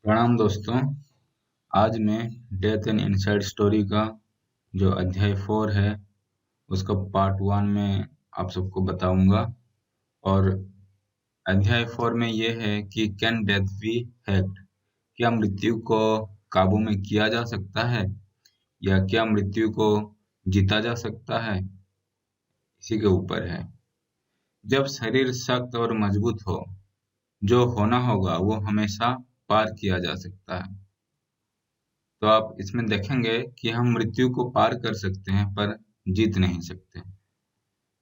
प्रणाम दोस्तों। आज मैं डेथ एंड इनसाइड स्टोरी का जो अध्याय 4 है उसका पार्ट 1 में आप सबको बताऊंगा। और अध्याय 4 में ये है कि कैन डेथ बी हैक्ड, क्या मृत्यु को काबू में किया जा सकता है या क्या मृत्यु को जीता जा सकता है, इसी के ऊपर है। जब शरीर सख्त और मजबूत हो, जो होना होगा वो हमेशा पार किया जा सकता है। तो आप इसमें देखेंगे कि हम मृत्यु को पार कर सकते हैं पर जीत नहीं सकते।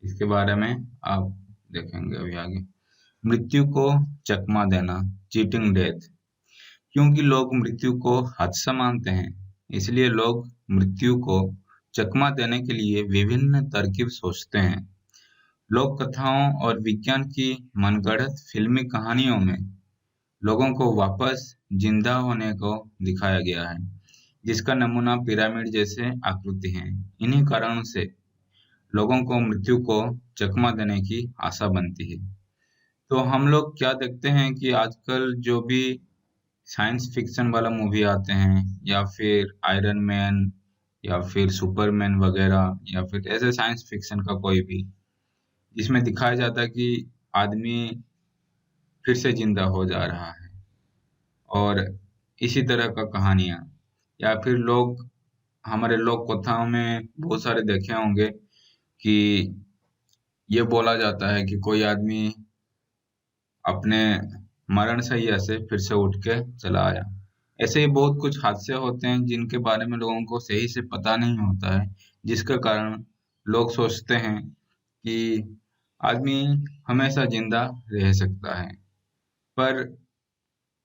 इसके बारे में आप देखेंगे अभी आगे। मृत्यु को चकमा देना, चीटिंग डेथ। क्योंकि लोग मृत्यु को हादसा मानते हैं, इसलिए लोग मृत्यु को चकमा देने के लिए विभिन्न तरकीब सोचते हैं। लोक कथाओं और विज्ञान की मनगढ़ंत फिल्मी कहानियों में लोगों को वापस जिंदा होने को दिखाया गया है, जिसका नमूना पिरामिड जैसे आकृति हैं। इन्हीं कारणों से लोगों को मृत्यु को चकमा देने की आशा बनती है। तो हम लोग क्या देखते हैं कि आजकल जो भी साइंस फिक्शन वाला मूवी आते हैं, या फिर आयरन मैन या फिर सुपरमैन वगैरह, या फिर ऐसे साइंस फिक्शन का कोई भी, जिसमें दिखाया जाता है कि आदमी फिर से जिंदा हो जा रहा है, और इसी तरह का कहानियां। या फिर लोग हमारे लोक कथाओं में बहुत सारे देखे होंगे कि ये बोला जाता है कि कोई आदमी अपने मरण शैया से फिर से उठ के चला आया। ऐसे ही बहुत कुछ हादसे होते हैं जिनके बारे में लोगों को सही से पता नहीं होता है, जिसके कारण लोग सोचते हैं कि आदमी हमेशा जिंदा रह सकता है। पर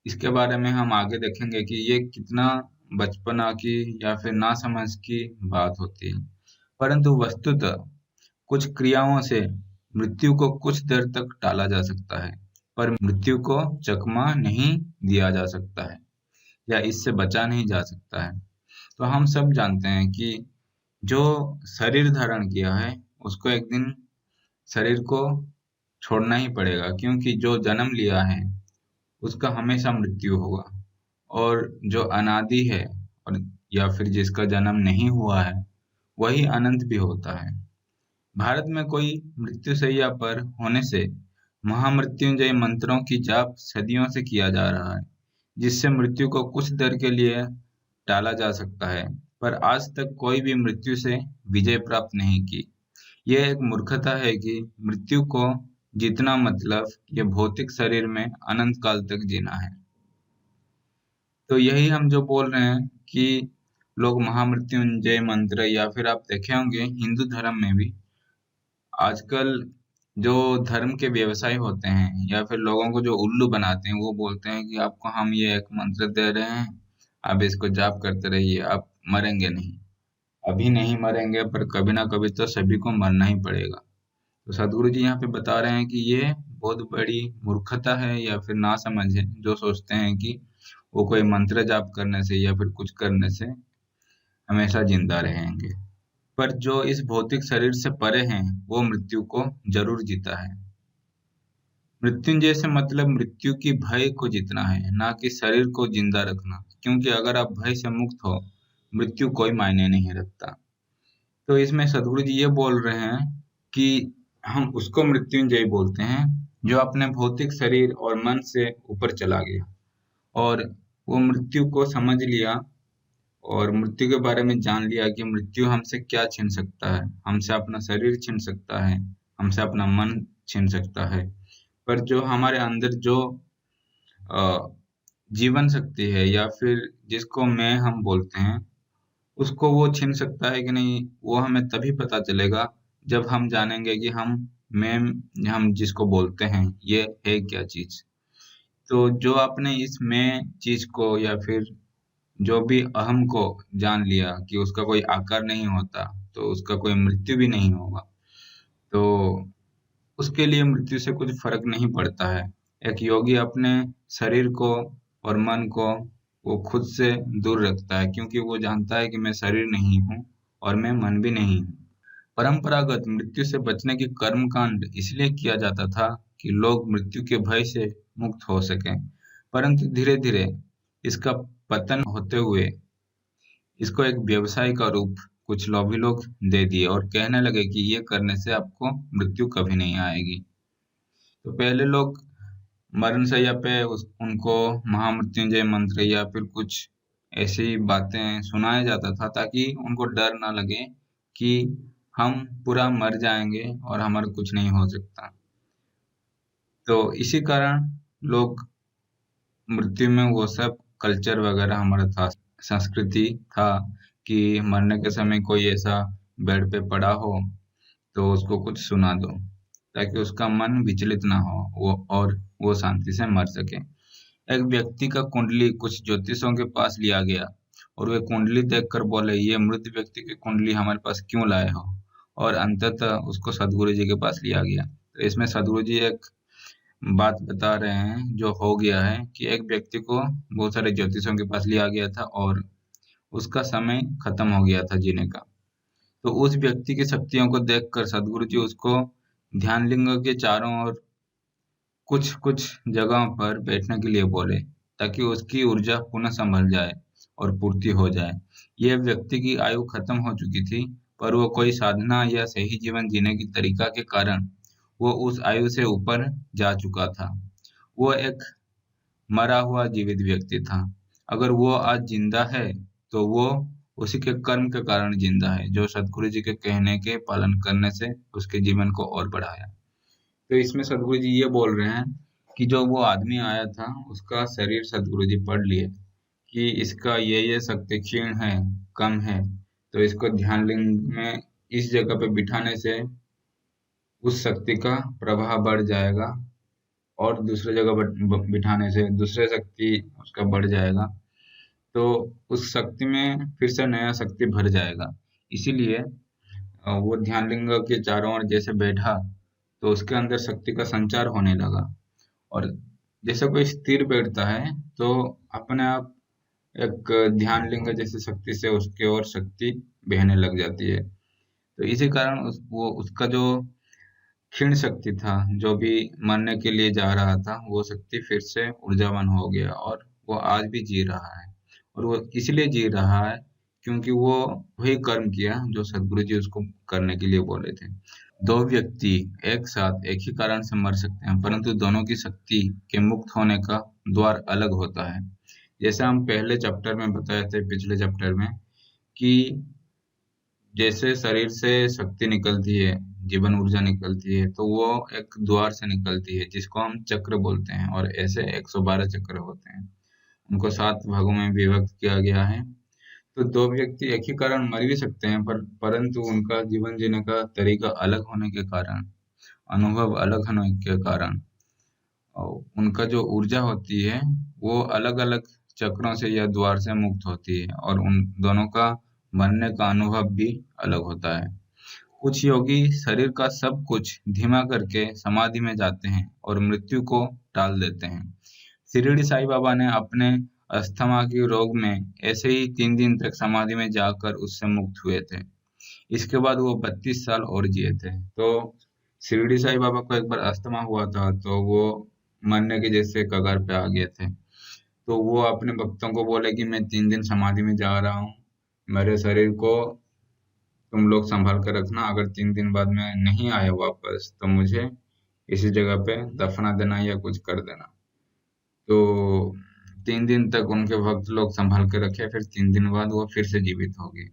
इसके बारे में हम आगे देखेंगे कि ये कितना बचपना की या फिर नासमझ की बात होती है। परंतु वस्तुतः कुछ क्रियाओं से मृत्यु को कुछ देर तक टाला जा सकता है, पर मृत्यु को चकमा नहीं दिया जा सकता है या इससे बचा नहीं जा सकता है। तो हम सब जानते हैं कि जो शरीर धारण किया है उसको एक दिन शरीर को छोड़ना ही पड़ेगा, क्योंकि जो जन्म लिया है उसका हमेशा मृत्यु होगा। और जो अनादि है, और या फिर जिसका जन्म नहीं हुआ है, वही अनंत भी होता है। भारत में कोई मृत्युशैया पर होने से महामृत्युंजय मंत्रों की जाप सदियों से किया जा रहा है, जिससे मृत्यु को कुछ देर के लिए टाला जा सकता है, पर आज तक कोई भी मृत्यु से विजय प्राप्त नहीं की। यह एक मूर्खता है कि मृत्यु को जीतना मतलब ये भौतिक शरीर में अनंत काल तक जीना है। तो यही हम जो बोल रहे हैं कि लोग महामृत्युंजय मंत्र, या फिर आप देखे होंगे हिंदू धर्म में भी आजकल जो धर्म के व्यवसाय होते हैं या फिर लोगों को जो उल्लू बनाते हैं, वो बोलते हैं कि आपको हम ये एक मंत्र दे रहे हैं, आप इसको जाप करते रहिए, आप मरेंगे नहीं। अभी नहीं मरेंगे, पर कभी ना कभी तो सभी को मरना ही पड़ेगा। तो सदगुरु जी यहाँ पे बता रहे हैं कि ये बहुत बड़ी मूर्खता है या फिर नासमझ है, जो सोचते हैं कि वो कोई मंत्र जाप करने से या फिर कुछ करने से हमेशा जिंदा रहेंगे। पर जो इस भौतिक शरीर से परे हैं, वो मृत्यु को जरूर जीता है। मृत्युंजय से मतलब मृत्यु की भय को जीतना है, ना कि शरीर को जिंदा रखना, क्योंकि अगर आप भय से मुक्त हो, मृत्यु कोई मायने नहीं रखता। तो इसमें सदगुरु जी ये बोल रहे हैं कि हम उसको मृत्युंजय बोलते हैं जो अपने भौतिक शरीर और मन से ऊपर चला गया, और वो मृत्यु को समझ लिया, और मृत्यु के बारे में जान लिया कि मृत्यु हमसे क्या छीन सकता है। हमसे अपना शरीर छीन सकता है, हमसे अपना मन छीन सकता है, पर जो हमारे अंदर जो अ, जीवन शक्ति है, या फिर जिसको मैं हम बोलते हैं, उसको वो छीन सकता है कि नहीं, वो हमें तभी पता चलेगा जब हम जानेंगे कि मैं हम जिसको बोलते हैं ये है क्या चीज। तो जो आपने इस मैं चीज को, या फिर जो भी अहम को जान लिया कि उसका कोई आकार नहीं होता, तो उसका कोई मृत्यु भी नहीं होगा, तो उसके लिए मृत्यु से कुछ फर्क नहीं पड़ता है। एक योगी अपने शरीर को और मन को वो खुद से दूर रखता है, क्योंकि वो जानता है कि मैं शरीर नहीं हूँ और मैं मन भी नहीं हूँ। परंपरागत मृत्यु से बचने की कर्म कांड इसलिए किया जाता था कि लोग मृत्यु के भय से मुक्त हो सकें। परंतु धीरे धीरे इसका पतन होते हुए इसको एक व्यवसाय का रूप कुछ लोभी लोग दे दिए और कहने लगे कि ये करने से आपको मृत्यु कभी नहीं आएगी। तो पहले लोग मरण शैया पे उनको महामृत्युंजय मंत्र या फिर कुछ ऐसी बातें सुनाया जाता था ताकि उनको डर ना लगे कि हम पूरा मर जाएंगे और हमारा कुछ नहीं हो सकता। तो इसी कारण लोग मृत्यु में वो सब कल्चर वगैरह हमारा था, संस्कृति था कि मरने के समय कोई ऐसा बेड पे पड़ा हो तो उसको कुछ सुना दो ताकि उसका मन विचलित ना हो वो शांति से मर सके। एक व्यक्ति का कुंडली कुछ ज्योतिषों के पास लिया गया और वे कुंडली देखकर बोले, ये मृत व्यक्ति की कुंडली हमारे पास क्यों लाए हो? और अंततः उसको सदगुरु जी के पास लिया गया। तो इसमें सदगुरु जी एक बात बता रहे हैं जो हो गया है कि एक व्यक्ति को बहुत सारे ज्योतिषों के पास लिया गया था और उसका समय खत्म हो गया था जीने का। तो उस व्यक्ति की शक्तियों को देखकर सदगुरु जी उसको ध्यान लिंग के चारों ओर कुछ कुछ जगहों पर बैठने के लिए बोले ताकि उसकी ऊर्जा पुनः संभल जाए और पूर्ति हो जाए। यह व्यक्ति की आयु खत्म हो चुकी थी, पर वो कोई साधना या सही जीवन जीने की तरीका के कारण वो उस आयु से ऊपर जा चुका था। वो एक मरा हुआ जीवित व्यक्ति था। अगर वो आज जिंदा है तो वो उसी के कर्म के कारण जिंदा है जो सदगुरु जी के कहने के पालन करने से उसके जीवन को और बढ़ाया। तो इसमें सदगुरु जी ये बोल रहे हैं कि जो वो आदमी आया था उसका शरीर सदगुरु जी पढ़ लिए कि इसका ये शक्ति क्षीण है, कम है, तो इसको ध्यान लिंग में इस जगह पे बिठाने से उस शक्ति का प्रभाव बढ़ जाएगा और दूसरे जगह बिठाने से दूसरे शक्ति उसका बढ़ जाएगा। तो उस शक्ति में फिर से नया शक्ति भर जाएगा। इसीलिए वो ध्यान लिंग के चारों ओर जैसे बैठा तो उसके अंदर शक्ति का संचार होने लगा और जैसे कोई स्थिर बैठता है तो अपने आप एक ध्यान लिंग जैसी शक्ति से उसके ओर शक्ति बहने लग जाती है। तो इसी कारण उसका जो क्षीण शक्ति था, जो भी मरने के लिए जा रहा था, वो शक्ति फिर से ऊर्जावान हो गया और वो आज भी जी रहा है। और वो इसलिए जी रहा है क्योंकि वो वही कर्म किया जो सदगुरु जी उसको करने के लिए बोले थे। दो व्यक्ति एक साथ एक ही कारण से मर सकते हैं, परंतु दोनों की शक्ति के मुक्त होने का द्वार अलग होता है। जैसे हम पहले चैप्टर में बताए थे, पिछले चैप्टर में, कि जैसे शरीर से शक्ति निकलती है, जीवन ऊर्जा निकलती है, तो वो एक द्वार से निकलती है जिसको हम चक्र बोलते हैं और ऐसे 112 चक्र होते हैं। उनको 7 भागों में विभक्त किया गया है। तो दो व्यक्ति एक ही कारण मर भी सकते हैं परंतु उनका जीवन जीने का तरीका अलग होने के कारण, अनुभव अलग होने के कारण और उनका जो ऊर्जा होती है वो अलग अलग चक्रों से या द्वार से मुक्त होती है और उन दोनों का मरने का अनुभव भी अलग होता है। कुछ योगी शरीर का सब कुछ धीमा करके समाधि में जाते हैं और मृत्यु को टाल देते हैं। शिरडी साईं बाबा ने अपने अस्थमा के रोग में ऐसे ही 3 दिन तक समाधि में जाकर उससे मुक्त हुए थे। इसके बाद वो 32 साल और जिए थे। तो शिरडी साईं बाबा को एक बार अस्थमा हुआ था तो वो मरने के जैसे कगार पे आ गए थे। तो वो अपने भक्तों को बोले कि मैं 3 दिन समाधि में जा रहा हूँ, मेरे शरीर को तुम लोग संभाल कर रखना, अगर 3 दिन बाद में नहीं आया वापस तो मुझे इसी जगह पे दफना देना या कुछ कर देना। तो 3 दिन तक उनके भक्त लोग संभाल के रखे, फिर 3 दिन बाद वो फिर से जीवित हो गए।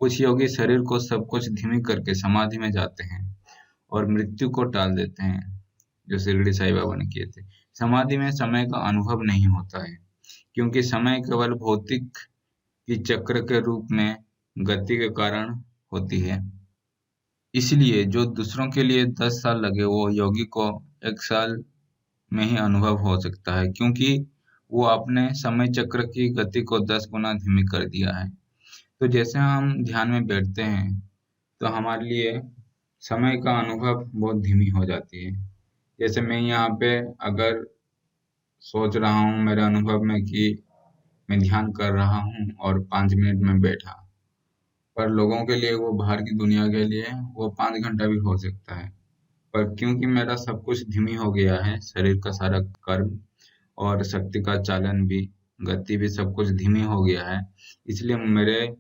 कुछ योगी शरीर को सब कुछ धीमी करके समाधि में जाते हैं और मृत्यु को टाल देते हैं, जो शिरडी साईं बाबा ने किए थे। समाधि में समय का अनुभव नहीं होता है क्योंकि समय केवल भौतिक की चक्र के रूप में गति के कारण होती है। इसलिए जो दूसरों के लिए 10 साल लगे वो योगी को 1 साल में ही अनुभव हो सकता है क्योंकि वो अपने समय चक्र की गति को 10 गुना धीमी कर दिया है। तो जैसे हम ध्यान में बैठते हैं तो हमारे लिए समय का अनुभव बहुत धीमी हो जाती है। जैसे मैं यहाँ पे अगर सोच रहा हूँ मेरे अनुभव में कि मैं ध्यान कर रहा हूँ और 5 मिनट में बैठा, पर लोगों के लिए वो बाहर की दुनिया के लिए वो 5 घंटा भी हो सकता है। पर क्योंकि मेरा सब कुछ धीमी हो गया है, शरीर का सारा कर्म और शक्ति का चालन भी, गति भी सब कुछ धीमी हो गया है, इसलिए मेरे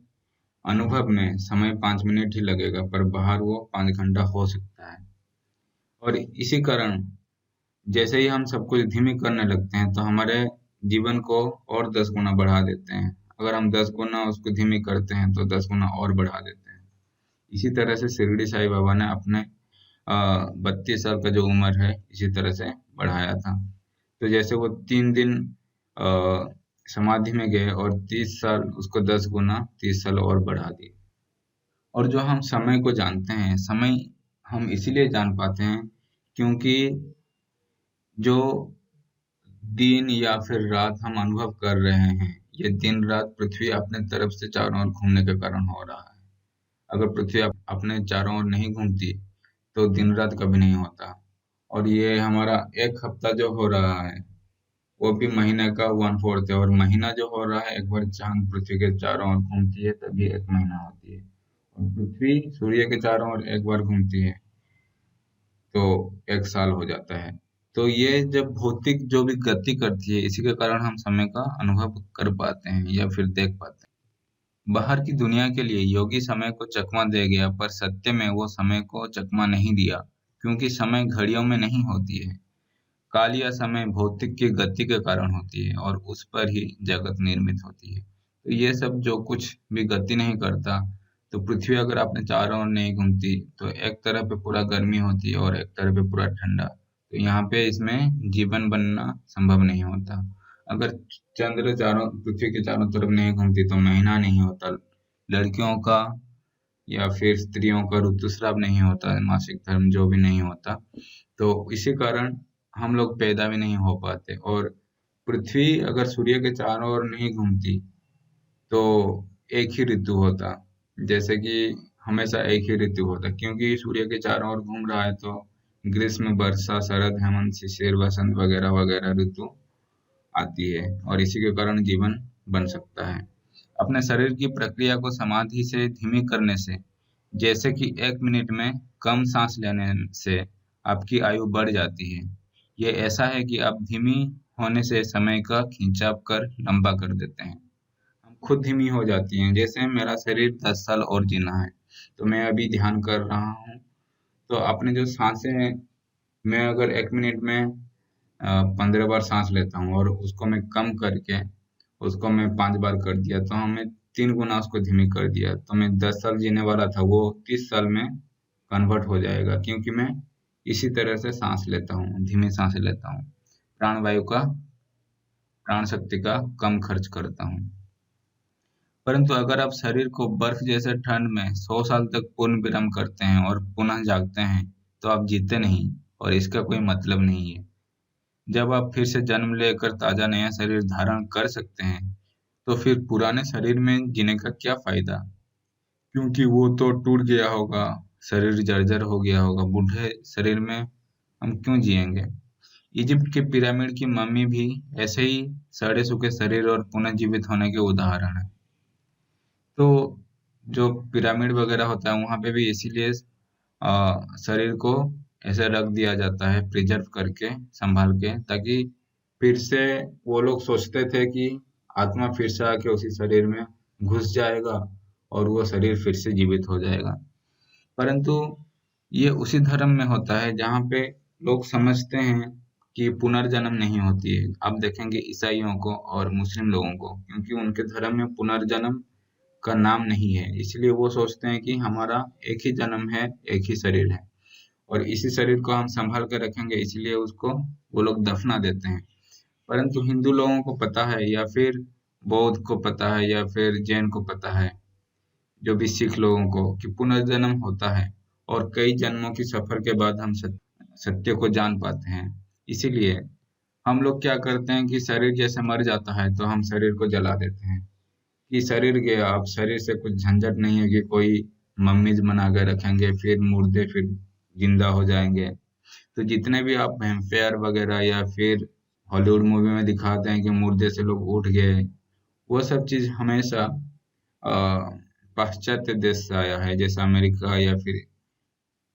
अनुभव में समय 5 मिनट ही लगेगा, पर बाहर वो 5 घंटा हो सकता है। और इसी कारण जैसे ही हम सब कुछ धीमी करने लगते हैं तो हमारे जीवन को और 10 गुना बढ़ा देते हैं। अगर हम 10 गुना उसको धीमी करते हैं तो 10 गुना और बढ़ा देते हैं। इसी तरह से शिरडी साईं बाबा ने अपने 32 साल का जो उम्र है इसी तरह से बढ़ाया था। तो जैसे वो 3 दिन अ, समाधि में गए और 30 साल उसको 10 गुना 30 साल और बढ़ा दिए। और जो हम समय को जानते हैं, समय हम इसीलिए जान पाते हैं क्योंकि जो दिन या फिर रात हम अनुभव कर रहे हैं, ये दिन रात पृथ्वी अपने तरफ से चारों ओर घूमने के कारण हो रहा है। अगर पृथ्वी अपने चारों ओर नहीं घूमती तो दिन रात कभी नहीं होता। और ये हमारा 1 हफ्ता जो हो रहा है वो भी महीने का 1/4 है, और महीना जो हो रहा है एक बार चांद पृथ्वी के चारों ओर घूमती है तभी एक महीना होती है, और पृथ्वी सूर्य के चारों ओर एक बार घूमती है तो 1 साल हो जाता है। तो ये जब भौतिक जो भी गति करती है इसी के कारण हम समय का अनुभव कर पाते हैं या फिर देख पाते हैं। बाहर की दुनिया के लिए योगी समय को चकमा दे गया, पर सत्य में वो समय को चकमा नहीं दिया, क्योंकि समय घड़ियों में नहीं होती है। काल या समय भौतिक की गति के कारण होती है और उस पर ही जगत निर्मित होती है। तो ये सब जो कुछ भी गति नहीं करता, तो पृथ्वी अगर अपने चारों ओर नहीं घूमती तो एक तरफ पे पूरा गर्मी होती है और एक तरफ पे पूरा ठंडा, तो यहाँ पे इसमें जीवन बनना संभव नहीं होता। अगर चंद्र चारों पृथ्वी के चारों तरफ नहीं घूमती तो महीना नहीं होता, लड़कियों का या फिर स्त्रियों का ऋतुस्राव नहीं होता, मासिक धर्म जो भी नहीं होता। तो इसी कारण हम लोग पैदा भी नहीं हो पाते। और पृथ्वी अगर सूर्य के चारों ओर नहीं घूमती तो एक ही ऋतु होता, जैसे कि हमेशा एक ही ऋतु होता, क्योंकि सूर्य के चारों ओर घूम रहा है तो ग्रीष्म, वर्षा, शरद, हेमंत, शिशिर, वसंत वगैरह वगैरह ऋतु आती है, और इसी के कारण जीवन बन सकता है। अपने शरीर की प्रक्रिया को समाधि से धीमी करने से, जैसे कि 1 मिनट में कम सांस लेने से आपकी आयु बढ़ जाती है। ये ऐसा है कि आप धीमी होने से समय का खिंचाव कर लंबा कर देते हैं। हम खुद धीमी हो जाती हैं, जैसे मेरा शरीर 10 साल और जीना है तो मैं अभी ध्यान कर रहा हूँ, तो अपने जो सांसें, मैं अगर 1 मिनट में 15 बार सांस लेता हूँ और उसको मैं कम करके उसको मैं 5 बार कर दिया, तो हमें 3 गुना उसको धीमी कर दिया, तो मैं 10 साल जीने वाला था वो 30 साल में कन्वर्ट हो जाएगा, क्योंकि मैं इसी तरह से सांस लेता हूँ, धीमी सांस लेता हूँ, प्राण शक्ति का कम खर्च करता हूँ। परंतु अगर आप शरीर को बर्फ जैसे ठंड में 100 साल तक पूर्ण विराम करते हैं और पुनः जागते हैं, तो आप जीते नहीं, और इसका कोई मतलब नहीं है। जब आप फिर से जन्म लेकर ताजा नया शरीर धारण कर सकते हैं, तो फिर पुराने शरीर में जीने का क्या फायदा? क्योंकि वो तो टूट गया होगा, शरीर जर्जर हो गया होगा, बूढ़े शरीर में हम क्यों जिएंगे? इजिप्ट के पिरामिड की मम्मी भी ऐसे ही सड़े सूखे शरीर और पुनः जीवित होने के उदाहरण है। तो जो पिरामिड वगैरह होता है वहां पे भी इसीलिए शरीर को ऐसे रख दिया जाता है, प्रिजर्व करके, संभाल के, ताकि फिर से वो लोग सोचते थे कि आत्मा फिर से आके उसी शरीर में घुस जाएगा और वो शरीर फिर से जीवित हो जाएगा। परंतु ये उसी धर्म में होता है जहाँ पे लोग समझते हैं कि पुनर्जन्म नहीं होती है। आप देखेंगे ईसाइयों को और मुस्लिम लोगों को, क्योंकि उनके धर्म में पुनर्जन्म का नाम नहीं है, इसलिए वो सोचते हैं कि हमारा एक ही जन्म है, एक ही शरीर है और इसी शरीर को हम संभाल कर रखेंगे, इसलिए उसको वो लोग दफना देते हैं। परंतु हिंदू लोगों को पता है, या फिर बौद्ध को पता है, या फिर जैन को पता है, जो भी सिख लोगों को, कि पुनर्जन्म होता है और कई जन्मों की सफर के बाद हम सत्य को जान पाते हैं। इसीलिए हम लोग क्या करते हैं कि शरीर जैसे मर जाता है तो हम शरीर को जला देते हैं कि शरीर गया, अब शरीर से कुछ झंझट नहीं है कि कोई मम्मीज बना के रखेंगे, फिर मुर्दे फिर जिंदा हो जाएंगे। तो जितने भी आप वैम्पायर वगैरह या फिर हॉलीवुड मूवी में दिखाते हैं कि मुर्दे से लोग उठ गए, वो सब चीज हमेशा अ, पाश्चात्य देश से आया है, जैसे अमेरिका या फिर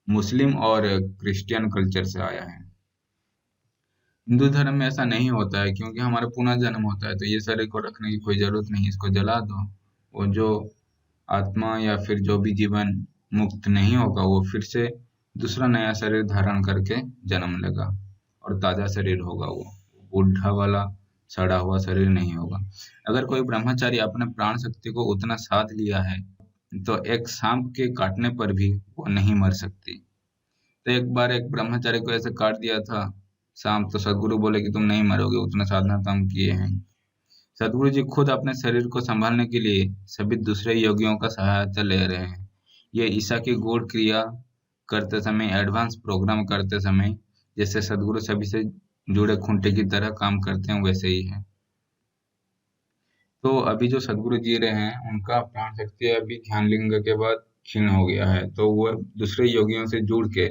मुस्लिम और क्रिश्चियन कल्चर से आया है। हिंदू धर्म में ऐसा नहीं होता है, क्योंकि हमारा पुनर्जन्म होता है, तो ये शरीर को रखने की कोई जरूरत नहीं, इसको जला दो। वो जो आत्मा या फिर जो भी जीवन मुक्त नहीं होगा, वो फिर से दूसरा नया शरीर धारण करके जन्म लेगा, और ताजा शरीर होगा वो, बूढ़ा वाला सड़ा हुआ शरीर नहीं होगा। अगर कोई ब्रह्मचारी अपने प्राण शक्ति को उतना साध लिया है, तो एक सांप के काटने पर भी वो नहीं मर सकती। तो एक बार एक ब्रह्मचारी को ऐसे काट दिया था सांप, तो सदगुरु बोले कि तुम नहीं मरोगे, उतना साधना तो हम किए हैं। सदगुरु जी खुद अपने शरीर को संभालने के लिए सभी दूसरे योगियों का सहायता ले रहे हैं। ये ईसा की गूढ़ क्रिया करते समय, एडवांस प्रोग्राम करते समय, जैसे सदगुरु सभी से जुड़े खूंटे की तरह काम करते हैं, वैसे ही है। तो अभी जो सदगुरु जी रहे हैं, उनका प्राण शक्ति अभी ध्यान लिंग के बाद क्षीण हो गया है, तो वो दूसरे योगियों से जुड़ के,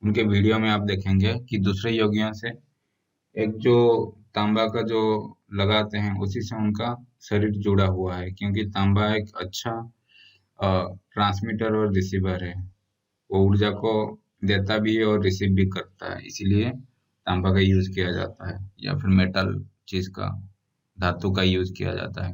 उनके वीडियो में आप देखेंगे कि दूसरे योगियों से एक जो तांबा का जो लगाते हैं, उसी से उनका शरीर जुड़ा हुआ है, क्योंकि तांबा एक अच्छा ट्रांसमीटर और रिसीवर है। वो ऊर्जा को देता भी है और रिसीव भी करता है, इसीलिए तांबा का यूज किया जाता है, या फिर मेटल चीज का, धातु का यूज किया जाता है।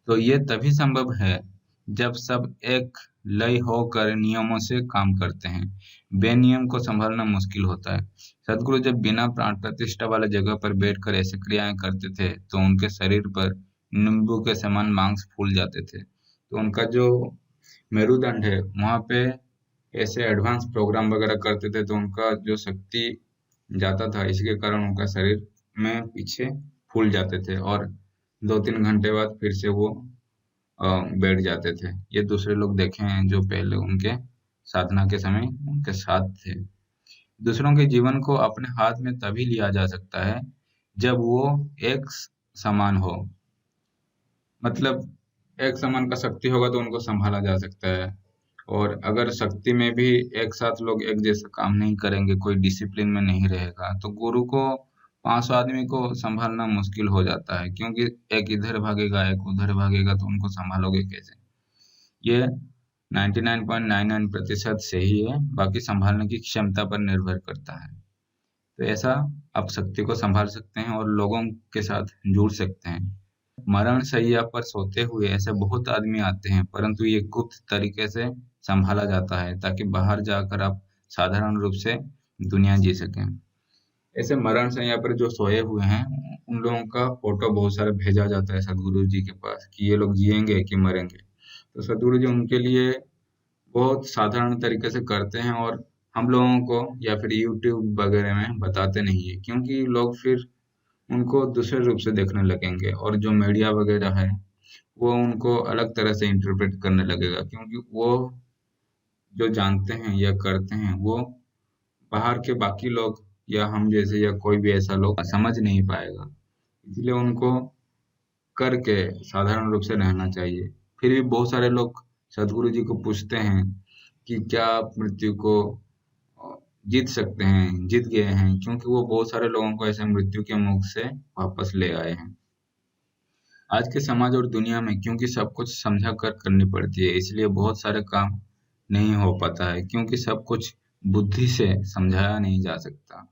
तो ये तभी संभव है जब सब एक लय होकर नियमों से काम करते हैं। बेनियम को संभालना मुश्किल होता है। सदगुरु जब बिना प्राण प्रतिष्ठा वाले जगह पर बैठकर ऐसी क्रियाएं करते थे, तो उनके शरीर पर नींबू के समान मांस फूल जाते थे। तो उनका जो मेरुदंड है, वहां पे ऐसे एडवांस प्रोग्राम वगैरह करते थे, तो उनका जो शक्ति जाता था, इसके कारण उनका शरीर में पीछे फूल जाते थे, और 2-3 घंटे बाद फिर से वो बैठ जाते थे। ये दूसरे लोग देखे हैं जो पहले उनके साधना के समय उनके साथ थे। दूसरों के जीवन को अपने हाथ में तभी लिया जा सकता है जब वो एक समान हो। मतलब एक समान का शक्ति होगा तो उनको संभाला जा सकता है। और अगर शक्ति में भी एक साथ लोग एक जैसा काम नहीं करेंगे, कोई डिसिप्लिन में नहीं रहेगा, तो गुरु को 500 आदमी को संभालना मुश्किल हो जाता है, क्योंकि एक इधर भागेगा, एक उधर भागेगा, तो उनको संभालोगे कैसे? ये 99.99% सही है, बाकी संभालने की क्षमता पर निर्भर करता है। तो ऐसा आप शक्ति को संभाल सकते हैं और लोगों के साथ जुड़ सकते हैं। मरण शैया पर सोते हुए ऐसे बहुत आदमी आते हैं, परंतु ये गुप्त तरीके से संभाला जाता है, ताकि बाहर जाकर आप साधारण रूप से दुनिया जी सकें। ऐसे मरण शैया पर जो सोए हुए हैं, उन लोगों का फोटो बहुत सारा भेजा जाता है सदगुरु जी के पास कि ये लोग जिएंगे कि मरेंगे। तो सदगुरु जी उनके लिए बहुत साधारण तरीके से करते हैं, और हम लोगों को या फिर यूट्यूब वगैरह में बताते नहीं है, क्योंकि लोग फिर उनको दूसरे रूप से देखने लगेंगे, और जो मीडिया वगैरह है वो उनको अलग तरह से इंटरप्रेट करने लगेगा, क्योंकि वो जो जानते हैं या करते हैं, वो बाहर के बाकी लोग या हम जैसे या कोई भी ऐसा लोग समझ नहीं पाएगा। इसलिए उनको करके साधारण रूप से रहना चाहिए। फिर भी बहुत सारे लोग सदगुरु जी को पूछते हैं कि क्या आप मृत्यु को जीत सकते हैं, जीत गए हैं, क्योंकि वो बहुत सारे लोगों को ऐसे मृत्यु के मुख से वापस ले आए हैं। आज के समाज और दुनिया में क्योंकि सब कुछ समझा कर करनी पड़ती है, इसलिए बहुत सारे काम नहीं हो पाता है, क्योंकि सब कुछ बुद्धि से समझाया नहीं जा सकता।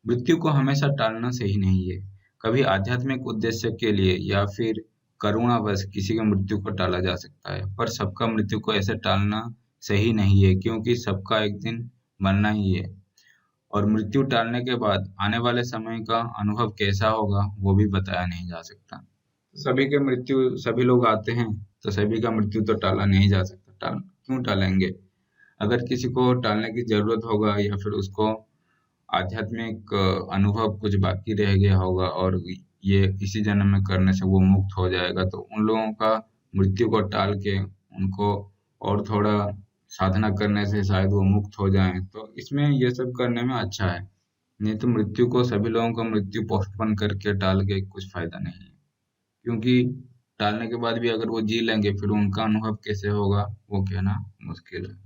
मृत्यु को हमेशा टालना सही नहीं है। कभी आध्यात्मिक उद्देश्य के लिए या फिर करुणावश किसी की मृत्यु को टाला जा सकता है, पर सबका मृत्यु को ऐसे टालना सही नहीं है, क्योंकि सबका एक दिन मरना ही है। और मृत्यु टालने के बाद आने वाले समय का अनुभव कैसा होगा, वो भी बताया नहीं जा सकता। सभी लोग आते हैं, तो सभी का मृत्यु तो टाला नहीं जा सकता। क्यों टालेंगे? अगर किसी को टालने की जरूरत होगा, या फिर उसको आध्यात्मिक अनुभव कुछ बाकी रह गया होगा, और ये इसी जन्म में करने से वो मुक्त हो जाएगा, तो उन लोगों का मृत्यु को टाल के उनको और थोड़ा साधना करने से शायद वो मुक्त हो जाएं, तो इसमें ये सब करने में अच्छा है। नहीं तो मृत्यु को, सभी लोगों को मृत्यु पोस्टपोन करके टाल के कुछ फायदा नहीं है, क्योंकि टालने के बाद भी अगर वो जी लेंगे, फिर उनका अनुभव कैसे होगा वो कहना मुश्किल है।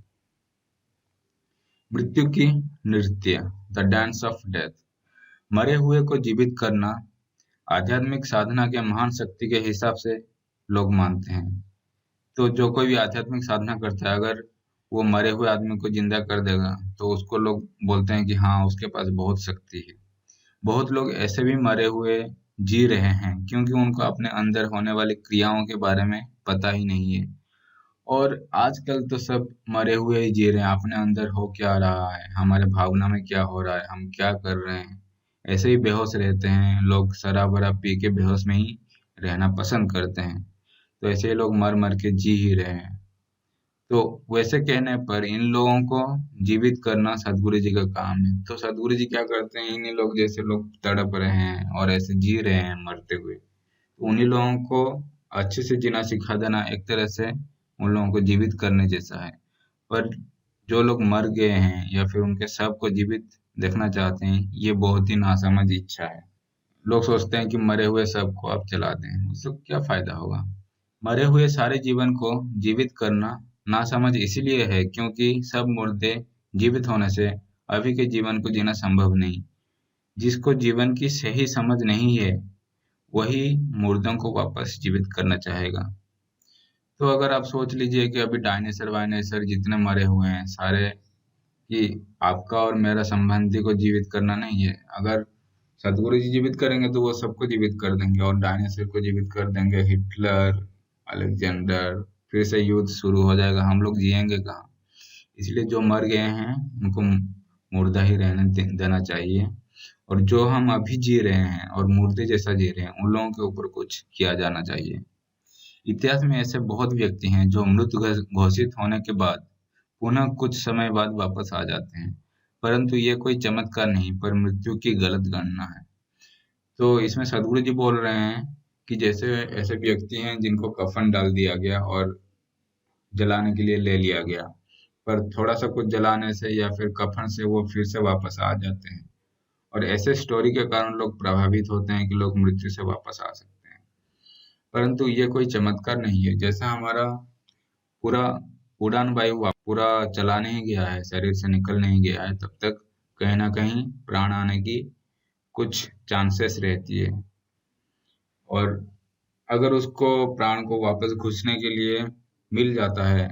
मृत्यु की नृत्य, द डांस ऑफ डेथ। मरे हुए को जीवित करना आध्यात्मिक साधना के महान शक्ति के हिसाब से लोग मानते हैं। तो जो कोई भी आध्यात्मिक साधना करता है, अगर वो मरे हुए आदमी को जिंदा कर देगा, तो उसको लोग बोलते हैं कि हाँ, उसके पास बहुत शक्ति है। बहुत लोग ऐसे भी मरे हुए जी रहे हैं क्योंकि उनको अपने अंदर होने वाली क्रियाओं के बारे में पता ही नहीं है। और आजकल तो सब मरे हुए ही जी रहे हैं, अपने अंदर हो क्या रहा है, हमारे भावना में क्या हो रहा है, हम क्या कर रहे हैं, ऐसे ही बेहोश रहते हैं लोग। शराब वराब पी के बेहोश में ही रहना पसंद करते हैं। तो ऐसे ही लोग मर मर के जी ही रहे हैं। तो वैसे कहने पर इन लोगों को जीवित करना सदगुरु जी का काम है। तो सदगुरु जी क्या करते हैं, इन्हीं लोग जैसे लोग तड़प रहे हैं और ऐसे जी रहे हैं मरते हुए, तो उन्हीं लोगों को अच्छे से जीना सिखा देना एक तरह से उन लोगों को जीवित करने जैसा है। पर जो लोग मर गए हैं या फिर उनके शव को जीवित देखना चाहते हैं, ये बहुत ही नासमझ इच्छा है। लोग सोचते हैं कि मरे हुए शव को आप जला दें, उससे क्या फायदा होगा। मरे हुए सारे जीवन को जीवित करना नासमझ इसीलिए है क्योंकि सब मुर्दे जीवित होने से अभी के जीवन को जीना संभव नहीं। जिसको जीवन की सही समझ नहीं है, वही मुर्दों को वापस जीवित करना चाहेगा। तो अगर आप सोच लीजिए कि अभी डायनासोर वायनासोर जितने मरे हुए हैं सारे, कि आपका और मेरा संबंधी को जीवित करना नहीं है। अगर सदगुरु जी जीवित करेंगे तो वो सबको जीवित कर देंगे और डायनासोर को जीवित कर देंगे, हिटलर, अलेक्जेंडर, फिर से युद्ध शुरू हो जाएगा, हम लोग जिएंगे कहाँ। इसलिए जो मर गए हैं उनको मुर्दा ही रहने देना चाहिए। और जो हम अभी जी रहे हैं और मुर्दे जैसा जी रहे हैं, उन लोगों के ऊपर कुछ किया जाना चाहिए। इतिहास में ऐसे बहुत व्यक्ति हैं जो मृत घोषित होने के बाद पुनः कुछ समय बाद वापस आ जाते हैं, परंतु ये कोई चमत्कार नहीं पर मृत्यु की गलत गणना है। तो इसमें सदगुरु जी बोल रहे हैं कि जैसे ऐसे व्यक्ति हैं जिनको कफन डाल दिया गया और जलाने के लिए ले लिया गया, पर थोड़ा सा कुछ जलाने से या फिर कफन से वो फिर से वापस आ जाते हैं। और ऐसे स्टोरी के कारण लोग प्रभावित होते हैं कि लोग मृत्यु से वापस आ सकते हैं, परंतु ये कोई चमत्कार नहीं है। जैसा हमारा पूरा उड़ान वायु पूरा चला नहीं गया है, शरीर से निकल नहीं गया है, तब तक कहीं ना कहीं प्राण आने की कुछ चांसेस रहती है। और अगर उसको प्राण को वापस घुसने के लिए मिल जाता है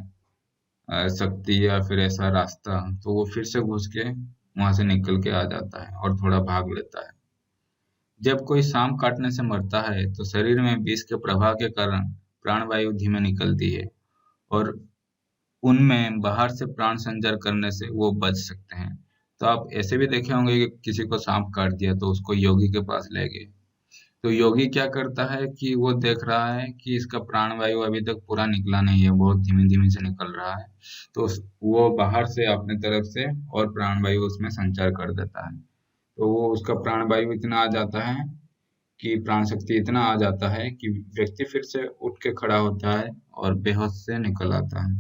शक्ति या फिर ऐसा रास्ता, तो वो फिर से घुस के वहां से निकल के आ जाता है और थोड़ा भाग लेता है। जब कोई सांप काटने से मरता है तो शरीर में विष के प्रभाव के कारण प्राणवायु धीमे निकलती है और उनमें बाहर से प्राण संचार करने से वो बच सकते हैं। तो आप ऐसे भी देखे होंगे कि किसी को सांप काट दिया तो उसको योगी के पास ले गए। तो योगी क्या करता है कि वो देख रहा है कि इसका प्राणवायु अभी तक पूरा निकला नहीं है, बहुत धीमे धीमे से निकल रहा है। तो वो बाहर से अपने तरफ से और प्राणवायु उसमें संचार कर देता है। तो वो उसका प्राणवायु इतना आ जाता है कि प्राण शक्ति इतना आ जाता है कि व्यक्ति फिर से उठ के खड़ा होता है और बेहोश से निकल आता है।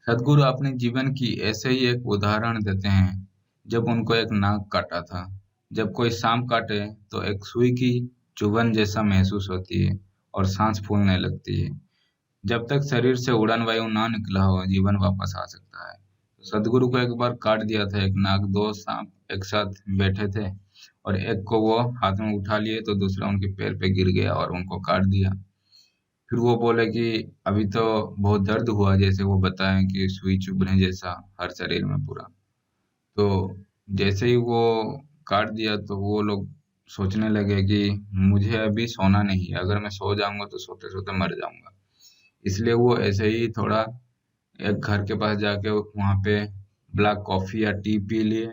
सदगुरु अपने जीवन की ऐसे ही एक उदाहरण देते हैं। जब उनको एक नाग काटा था। जब कोई सांप काटे तो एक सुई की चुभन जैसा महसूस होती है और सांस फूलने लगती है। जब तक शरीर से उड़ान वायु ना निकला हो, जीवन वापस आ सकता है। तो सदगुरु को एक बार काट दिया था एक नाग, दो सांप एक साथ बैठे थे और एक को वो हाथ में उठा लिए तो दूसरा उनके पैर पे गिर गया और उनको काट दिया। फिर वो बोले कि अभी तो बहुत दर्द हुआ, जैसे वो बताएं कि सुई चुभने जैसा हर शरीर में पूरा। तो जैसे ही वो काट दिया तो वो लोग सोचने लगे कि मुझे अभी सोना नहीं है, अगर मैं सो जाऊंगा तो सोते सोते मर जाऊंगा। इसलिए वो ऐसे ही थोड़ा एक घर के पास जाके वहां पे ब्लैक कॉफी या टी पी लिए,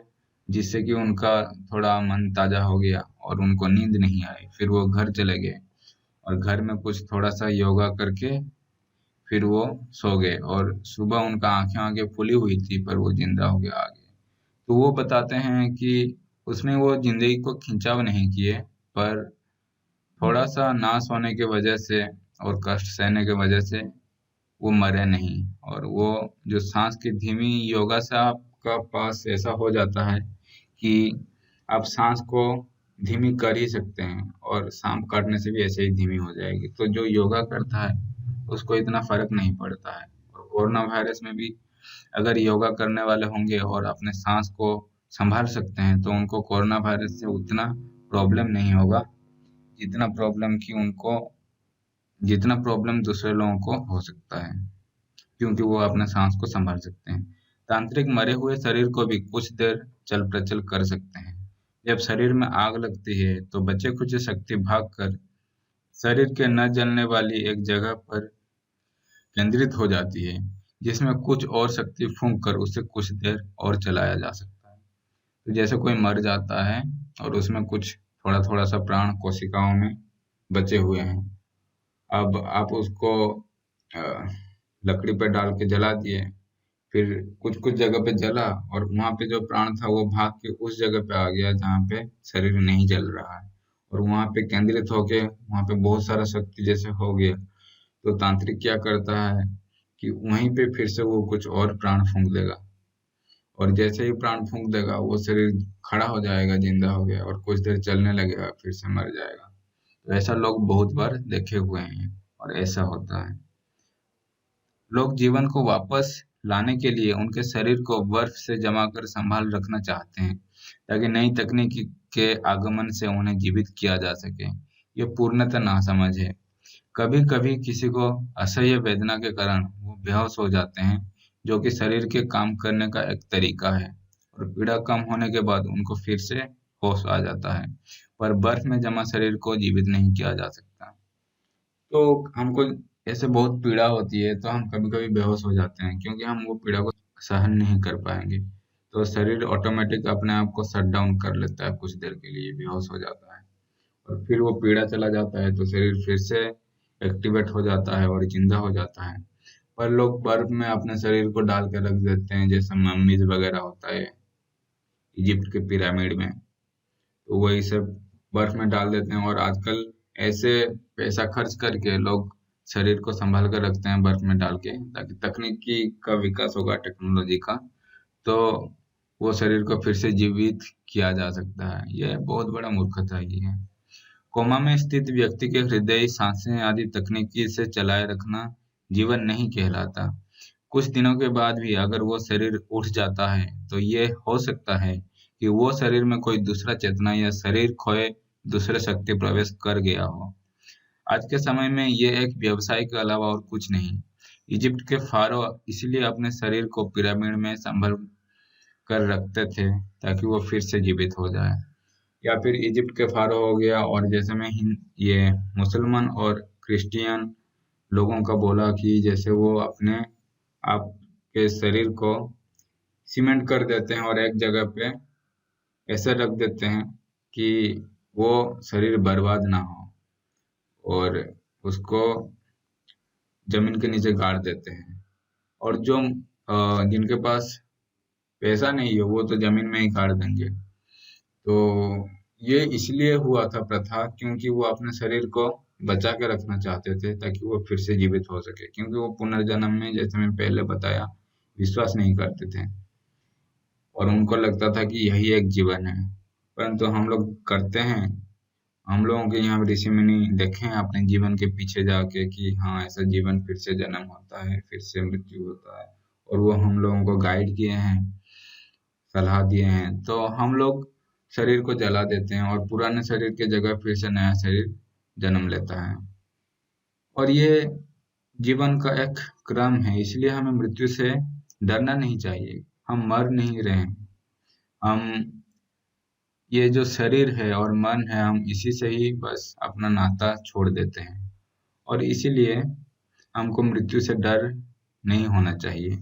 जिससे कि उनका थोड़ा मन ताजा हो गया और उनको नींद नहीं आई। फिर वो घर चले गए और घर में कुछ थोड़ा सा योगा करके फिर वो सो गए और सुबह उनका आंखें आगे खुली हुई थी पर वो जिंदा हो गया आगे। तो वो बताते हैं कि उसमें वो जिंदगी को खिंचाव नहीं किए, पर थोड़ा सा नाश होने की वजह से और कष्ट सहने की वजह से वो मरे नहीं। और वो जो सांस की धीमी योगा से आपका पास ऐसा हो जाता है कि आप सांस को धीमी कर ही सकते हैं और सांप काटने से भी ऐसे ही धीमी हो जाएगी। तो जो योगा करता है उसको इतना फर्क नहीं पड़ता है। और कोरोना वायरस में भी अगर योगा करने वाले होंगे और अपने सांस को संभाल सकते हैं तो उनको कोरोना वायरस से उतना प्रॉब्लम नहीं होगा जितना प्रॉब्लम की उनको जितना प्रॉब्लम दूसरे लोगों को हो सकता है, क्योंकि वो अपने सांस को संभाल सकते हैं। तांत्रिक मरे हुए शरीर को भी कुछ देर चल प्रचल कर सकते हैं। जब शरीर में आग लगती है तो बचे खुचे शक्ति भागकर शरीर के न जलने वाली एक जगह पर केंद्रित हो जाती है, जिसमें कुछ और शक्ति फूंक कर उसे कुछ देर और चलाया जा सकता है। तो जैसे कोई मर जाता है और उसमें कुछ थोड़ा थोड़ा सा प्राण कोशिकाओं में बचे हुए हैं। अब आप उसको अ, लकड़ी पर डाल के जला दिए, फिर कुछ कुछ जगह पे जला और वहां पे जो प्राण था वो भाग के उस जगह पे आ गया जहाँ पे शरीर नहीं जल रहा है, और वहां पे केंद्रित होके वहां पे बहुत सारा शक्ति जैसे हो गया। तो तांत्रिक क्या करता है कि वहीं पे फिर से वो कुछ और प्राण फूंक देगा, और जैसे ही प्राण फूंक देगा वो शरीर खड़ा हो जाएगा, जिंदा हो गया, और कुछ देर चलने लगेगा, फिर से मर जाएगा। तो ऐसा लोग बहुत बार देखे हुए हैं और ऐसा होता है। लोग जीवन को वापस लाने के लिए उनके शरीर को बर्फ से जमा कर संभाल रखना चाहते हैं, ताकि नई तकनीक के आगमन से उन्हें जीवित किया जा सके। ये पूर्णतः नासमझ है। कभी कभी किसी को असह्य वेदना के कारण वो बेहोश हो जाते हैं, जो कि शरीर के काम करने का एक तरीका है, और पीड़ा कम होने के बाद उनको फिर से होश आ जाता है। पर बर्फ में जमा शरीर को जीवित नहीं किया जा सकता। तो हमको ऐसे बहुत पीड़ा होती है तो हम कभी कभी बेहोश हो जाते हैं, क्योंकि हम वो पीड़ा को सहन नहीं कर पाएंगे। तो शरीर ऑटोमेटिक अपने आप को शट डाउन कर लेता है, कुछ देर के लिए बेहोश हो जाता है, और फिर वो पीड़ा चला जाता है तो शरीर फिर से एक्टिवेट हो जाता है और जिंदा हो जाता है। पर लोग बर्फ में अपने शरीर को डाल के रख देते हैं, जैसे मम्मीज वगैरह होता है इजिप्ट के पिरामिड में। तो वही सब बर्फ में डाल देते हैं, और आजकल ऐसे पैसा खर्च करके लोग शरीर को संभाल कर रखते हैं बर्फ में डाल के, ताकि तकनीकी का विकास होगा, टेक्नोलॉजी का, तो वो शरीर को फिर से जीवित किया जा सकता है। यह बहुत बड़ा मूर्खता ही है। कोमा में स्थित व्यक्ति के हृदय, सांसें आदि तकनीकी से चलाए रखना जीवन नहीं कहलाता। कुछ दिनों के बाद भी अगर वो शरीर उठ जाता है तो ये हो सकता है कि वो शरीर में कोई दूसरा चेतना या शरीर खोए दूसरे शक्ति प्रवेश कर गया हो। आज के समय में ये एक व्यवसाय के अलावा और कुछ नहीं। इजिप्ट के फारो इसलिए अपने शरीर को पिरामिड में संभल कर रखते थे ताकि वो फिर से जीवित हो जाए। या फिर इजिप्ट के फारो हो गया, और जैसे मैं ये मुसलमान और क्रिश्चियन लोगों का बोला कि जैसे वो अपने आप के शरीर को सीमेंट कर देते हैं और एक जगह पे ऐसे रख देते हैं कि वो शरीर बर्बाद ना हो, और उसको जमीन के नीचे गाड़ देते हैं। और जो जिनके पास पैसा नहीं है वो तो जमीन में ही गाड़ देंगे। तो ये इसलिए हुआ था प्रथा, क्योंकि वो अपने शरीर को बचा के रखना चाहते थे ताकि वो फिर से जीवित हो सके, क्योंकि वो पुनर्जन्म में, जैसे मैं पहले बताया, विश्वास नहीं करते थे, और उनको लगता था कि यही एक जीवन है। परंतु हम लोग करते हैं। हम लोगों के यहाँ ऋषि मुनि देखे हैं अपने जीवन के पीछे जाके कि हाँ, ऐसा जीवन फिर से जन्म होता है, फिर से मृत्यु होता है, और वो हम लोगों को गाइड किए हैं, सलाह दिए हैं। तो हम लोग शरीर को जला देते हैं और पुराने शरीर की जगह फिर से नया शरीर जन्म लेता है। और ये जीवन का एक क्रम है, इसलिए हमें मृत्यु से डरना नहीं चाहिए। हम मर नहीं रहे हैं। हम, ये जो शरीर है और मन है, हम इसी से ही बस अपना नाता छोड़ देते हैं, और इसीलिए हमको मृत्यु से डर नहीं होना चाहिए।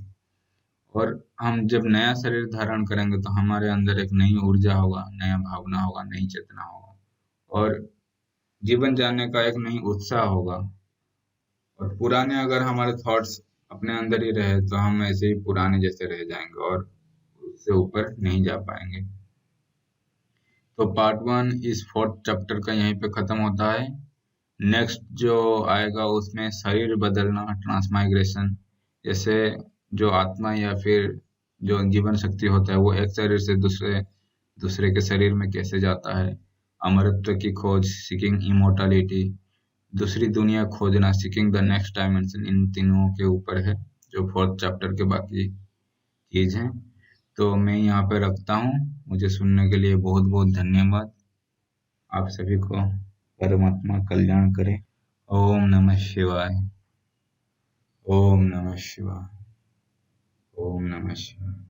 और हम जब नया शरीर धारण करेंगे तो हमारे अंदर एक नई ऊर्जा होगा, नया भावना होगा, नई चेतना होगा, और जीवन जानने का एक नई उत्साह होगा। और पुराने अगर हमारे थॉट्स अपने अंदर ही रहे तो हम ऐसे ही पुराने जैसे रह जाएंगे और उससे ऊपर नहीं जा पाएंगे। तो पार्ट 1 इस 4th चैप्टर का यहीं पे खत्म होता है। नेक्स्ट जो आएगा उसमें शरीर बदलना, ट्रांसमाइग्रेशन, जैसे जो आत्मा या फिर जो जीवन शक्ति होता है वो एक शरीर से दूसरे दूसरे के शरीर में कैसे जाता है, अमरत्व की खोज, सीकिंग इमोर्टलिटी, दूसरी दुनिया खोजना, सीकिंग द नेक्स्ट डायमेंशन, इन तीनों के ऊपर है जो 4th चैप्टर के बाकी चीज है। तो मैं यहाँ पे रखता हूँ। मुझे सुनने के लिए बहुत बहुत धन्यवाद। आप सभी को परमात्मा कल्याण करे। ओम नमः शिवाय। ओम नमः शिवाय। ओम नमः शिवाय।